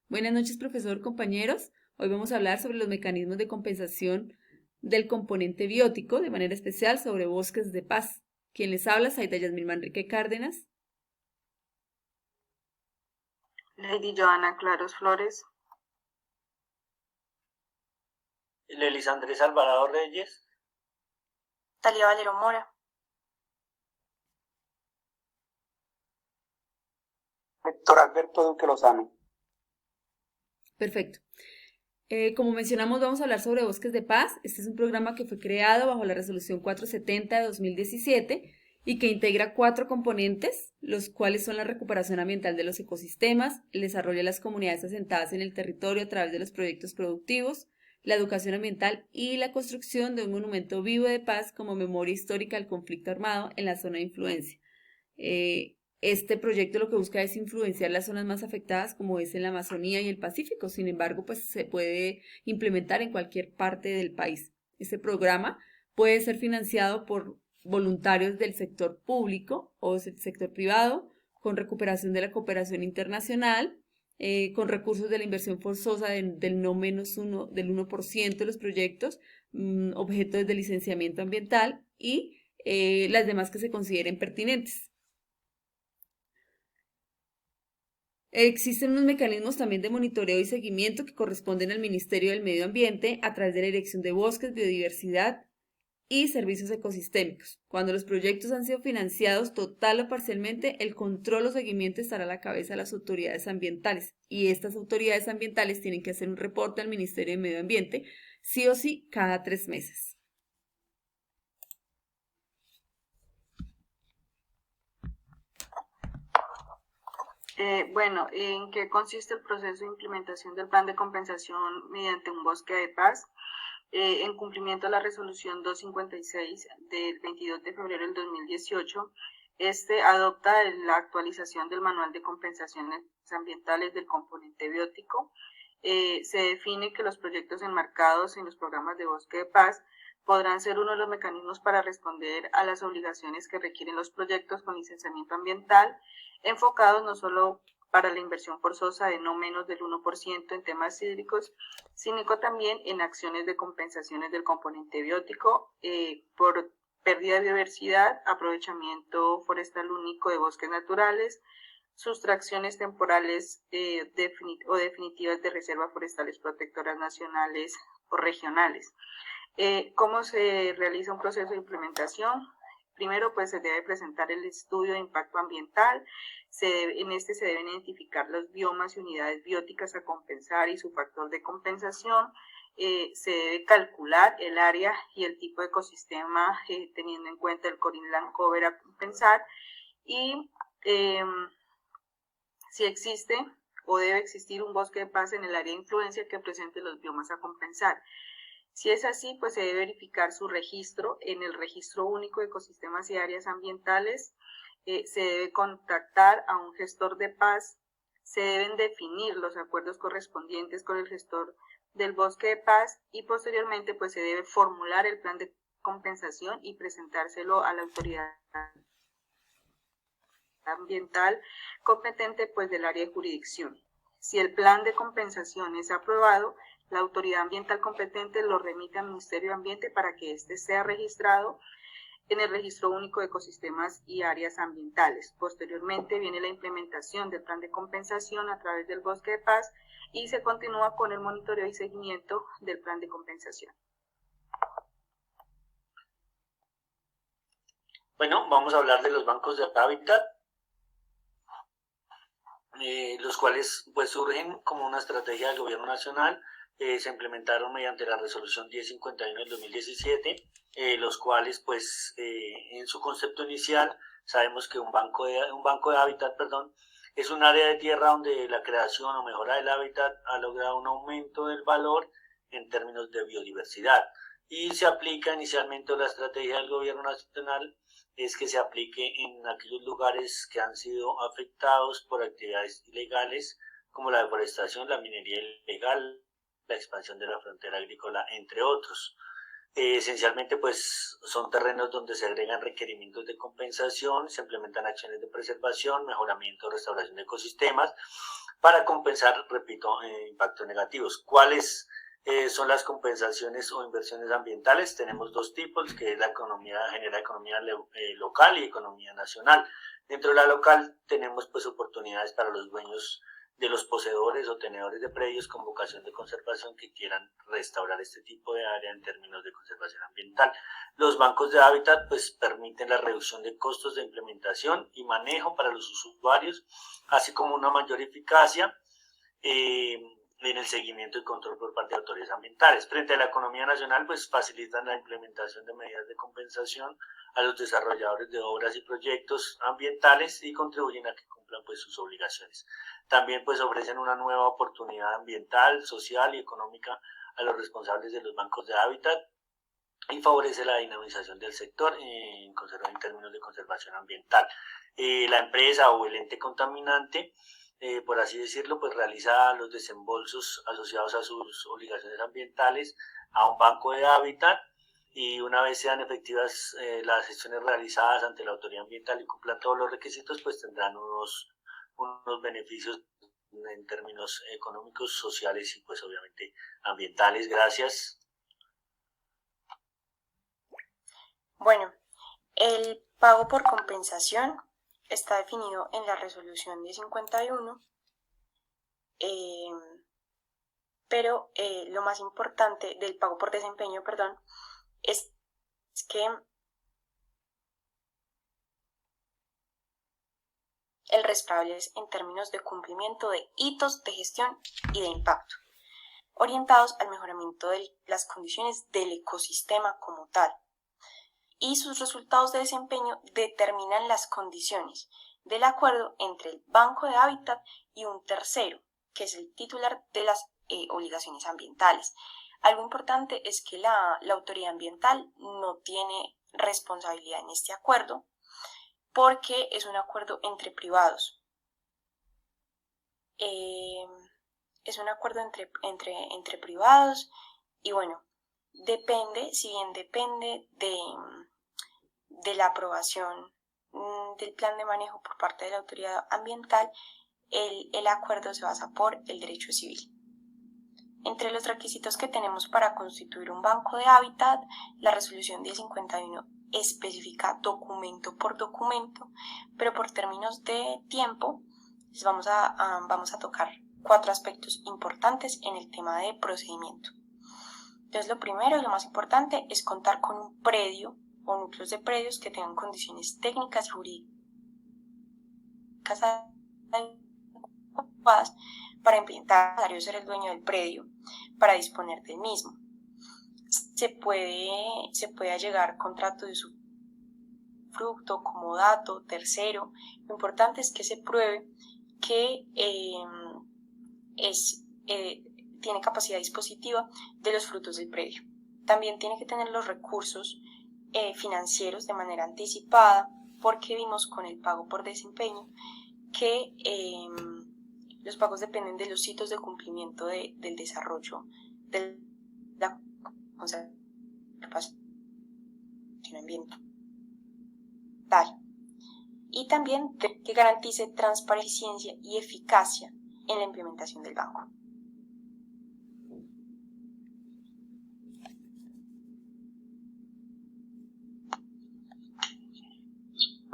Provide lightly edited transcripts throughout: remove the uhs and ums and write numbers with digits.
Buenas noches, profesor, compañeros. Hoy vamos a hablar sobre los mecanismos de compensación del componente biótico, de manera especial sobre bosques de paz. Quien les habla, Saida Yasmín Manrique Cárdenas. Lady Joana Claros Flores. Lelis Andrés Alvarado Reyes. Talia Valero Mora. Héctor Alberto Duque Lozano. Perfecto. Como mencionamos, vamos a hablar sobre bosques de paz. Este es un programa que fue creado bajo la resolución 470 de 2017 y que integra 4 componentes, los cuales son la recuperación ambiental de los ecosistemas, el desarrollo de las comunidades asentadas en el territorio a través de los proyectos productivos, la educación ambiental y la construcción de un monumento vivo de paz como memoria histórica del conflicto armado en la zona de influencia. Este proyecto lo que busca es influenciar las zonas más afectadas, como es en la Amazonía y el Pacífico. Sin embargo, pues se puede implementar en cualquier parte del país. Este programa puede ser financiado por voluntarios del sector público o del sector privado, con recuperación de la cooperación internacional, con recursos de la inversión forzosa del no menos del 1% de los proyectos, objetos de licenciamiento ambiental y las demás que se consideren pertinentes. Existen unos mecanismos también de monitoreo y seguimiento que corresponden al Ministerio del Medio Ambiente a través de la Dirección de Bosques, Biodiversidad y Servicios Ecosistémicos. Cuando los proyectos han sido financiados total o parcialmente, el control o seguimiento estará a la cabeza de las autoridades ambientales y estas autoridades ambientales tienen que hacer un reporte al Ministerio del Medio Ambiente, sí o sí, cada 3 meses. ¿En qué consiste el proceso de implementación del plan de compensación mediante un bosque de paz? En cumplimiento a la resolución 256 del 22 de febrero del 2018, este adopta la actualización del manual de compensaciones ambientales del componente biótico. Se define que los proyectos enmarcados en los programas de bosque de paz podrán ser uno de los mecanismos para responder a las obligaciones que requieren los proyectos con licenciamiento ambiental, enfocados no solo para la inversión forzosa de no menos del 1% en temas hídricos, sino también en acciones de compensaciones del componente biótico por pérdida de biodiversidad, aprovechamiento forestal único de bosques naturales, sustracciones temporales o definitivas de reservas forestales protectoras nacionales o regionales. ¿Cómo se realiza un proceso de implementación? Primero, pues se debe presentar el estudio de impacto ambiental. En este se deben identificar los biomas y unidades bióticas a compensar y su factor de compensación. Se debe calcular el área y el tipo de ecosistema teniendo en cuenta el core inland cover a compensar y si existe o debe existir un bosque de paz en el área de influencia que presente los biomas a compensar. Si es así, pues se debe verificar su registro en el Registro Único de Ecosistemas y Áreas Ambientales. Se debe contactar a un gestor de paz. Se deben definir los acuerdos correspondientes con el gestor del bosque de paz y posteriormente pues se debe formular el plan de compensación y presentárselo a la autoridad ambiental competente pues del área de jurisdicción. Si el plan de compensación es aprobado, la autoridad ambiental competente lo remite al Ministerio de Ambiente para que éste sea registrado en el Registro Único de Ecosistemas y Áreas Ambientales. Posteriormente viene la implementación del plan de compensación a través del bosque de paz y se continúa con el monitoreo y seguimiento del plan de compensación. Bueno, vamos a hablar de los bancos de hábitat, los cuales pues surgen como una estrategia del gobierno nacional. Se implementaron mediante la resolución 1051 del 2017, los cuales pues en su concepto inicial sabemos que un banco de hábitat, es un área de tierra donde la creación o mejora del hábitat ha logrado un aumento del valor en términos de biodiversidad y se aplica inicialmente la estrategia del gobierno nacional es que se aplique en aquellos lugares que han sido afectados por actividades ilegales como la deforestación, la minería ilegal, la expansión de la frontera agrícola, entre otros. Esencialmente, pues son terrenos donde se agregan requerimientos de compensación, se implementan acciones de preservación, mejoramiento, restauración de ecosistemas para compensar, repito, impactos negativos. ¿Cuáles son las compensaciones o inversiones ambientales? Tenemos dos tipos, que es la economía, genera economía local y economía nacional. Dentro de la local tenemos pues oportunidades para los dueños de los poseedores o tenedores de predios con vocación de conservación que quieran restaurar este tipo de área en términos de conservación ambiental. Los bancos de hábitat pues permiten la reducción de costos de implementación y manejo para los usuarios, así como una mayor eficacia en el seguimiento y control por parte de autoridades ambientales. Frente a la economía nacional, pues facilitan la implementación de medidas de compensación a los desarrolladores de obras y proyectos ambientales y contribuyen a que cumplan pues sus obligaciones. También pues ofrecen una nueva oportunidad ambiental, social y económica a los responsables de los bancos de hábitat y favorece la dinamización del sector en términos de conservación ambiental. La empresa o el ente contaminante, por así decirlo, pues realiza los desembolsos asociados a sus obligaciones ambientales a un banco de hábitat, y una vez sean efectivas las gestiones realizadas ante la autoridad ambiental y cumplan todos los requisitos, pues tendrán unos beneficios en términos económicos, sociales y pues obviamente ambientales. Gracias. Bueno, el pago por compensación está definido en la resolución 1051, pero lo más importante del pago por desempeño, es que el responsable es en términos de cumplimiento de hitos de gestión y de impacto, orientados al mejoramiento de las condiciones del ecosistema como tal. Y sus resultados de desempeño determinan las condiciones del acuerdo entre el banco de hábitat y un tercero, que es el titular de las obligaciones ambientales. Algo importante es que la autoridad ambiental no tiene responsabilidad en este acuerdo porque es un acuerdo entre privados. Es un acuerdo entre privados y bueno, si bien depende de la aprobación del plan de manejo por parte de la autoridad ambiental, el acuerdo se basa por el derecho civil. Entre los requisitos que tenemos para constituir un banco de hábitat, la resolución 1051 especifica documento por documento, pero por términos de tiempo vamos a tocar 4 aspectos importantes en el tema de procedimiento. Entonces, lo primero y lo más importante es contar con un predio o núcleos de predios que tengan condiciones técnicas y jurídicas adecuadas para implementar. Es necesario ser el dueño del predio para disponer del mismo. Se puede allegar contrato de usufructo, comodato, tercero. Lo importante es que se pruebe que tiene capacidad dispositiva de los frutos del predio. También tiene que tener los recursos financieros de manera anticipada, porque vimos con el pago por desempeño que los pagos dependen de los hitos de cumplimiento del desarrollo de la conservación ambiental. Y también que garantice transparencia y eficacia en la implementación del banco.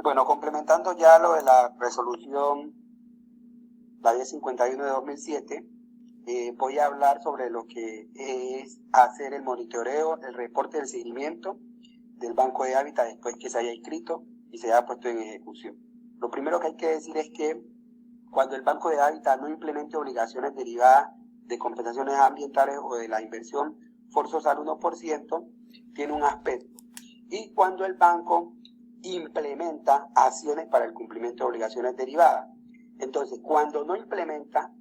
Bueno, complementando ya lo de la resolución, la 1051 de 2007, voy a hablar sobre lo que es hacer el monitoreo, el reporte del seguimiento del banco de hábitat después que se haya inscrito y se haya puesto en ejecución. Lo primero que hay que decir es que cuando el banco de hábitat no implemente obligaciones derivadas de compensaciones ambientales o de la inversión forzosa al 1%, tiene un aspecto. Y cuando el banco implementa acciones para el cumplimiento de obligaciones derivadas. Entonces, cuando no implementa,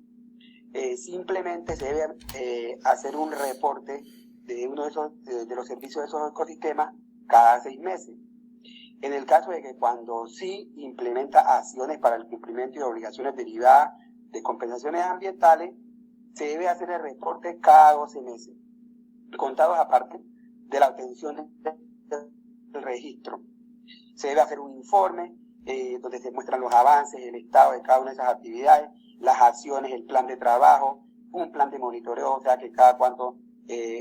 simplemente se debe hacer un reporte de uno de los servicios de esos ecosistemas cada 6 meses. En el caso de que cuando sí implementa acciones para el cumplimiento de obligaciones derivadas de compensaciones ambientales, se debe hacer el reporte cada 12 meses, contados aparte de la obtención del registro. Se debe hacer un informe donde se muestran los avances, el estado de cada una de esas actividades, las acciones, el plan de trabajo, un plan de monitoreo, o sea que cada cuánto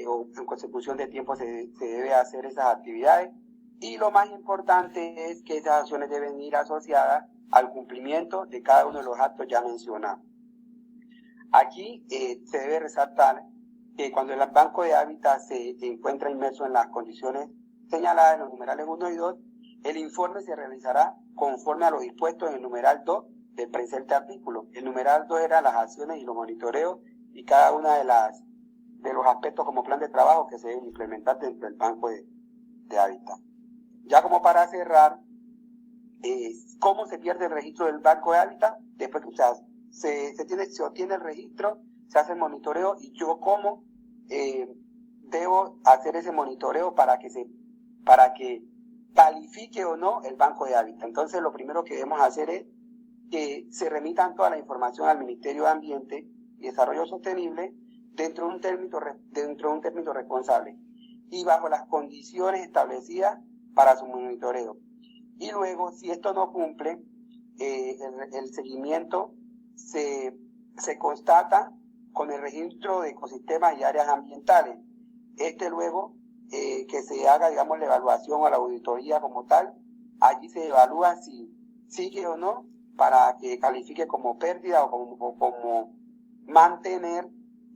o en consecución de tiempo se debe hacer esas actividades. Y lo más importante es que esas acciones deben ir asociadas al cumplimiento de cada uno de los actos ya mencionados. Aquí se debe resaltar que cuando el Banco de Hábitat se encuentra inmerso en las condiciones señaladas en los numerales 1 y 2, el informe se realizará conforme a lo dispuesto en el numeral 2 del presente artículo. El numeral 2 era las acciones y los monitoreos y cada una de los aspectos como plan de trabajo que se deben implementar dentro del Banco de Hábitat. Ya como para cerrar, ¿cómo se pierde el registro del Banco de Hábitat? Después que se obtiene el registro, se hace el monitoreo y yo cómo debo hacer ese monitoreo para que califique o no el Banco de Hábitat. Entonces lo primero que debemos hacer es que se remitan toda la información al Ministerio de Ambiente y Desarrollo Sostenible dentro de un término responsable y bajo las condiciones establecidas para su monitoreo. Y luego, si esto no cumple, el seguimiento se constata con el registro de ecosistemas y áreas ambientales. Luego que se haga, digamos, la evaluación o la auditoría como tal, allí se evalúa si sigue o no para que califique como pérdida o como mantener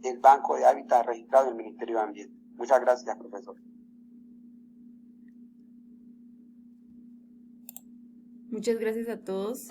el Banco de Hábitat registrado en el Ministerio de Ambiente. Muchas gracias, profesor. Muchas gracias a todos.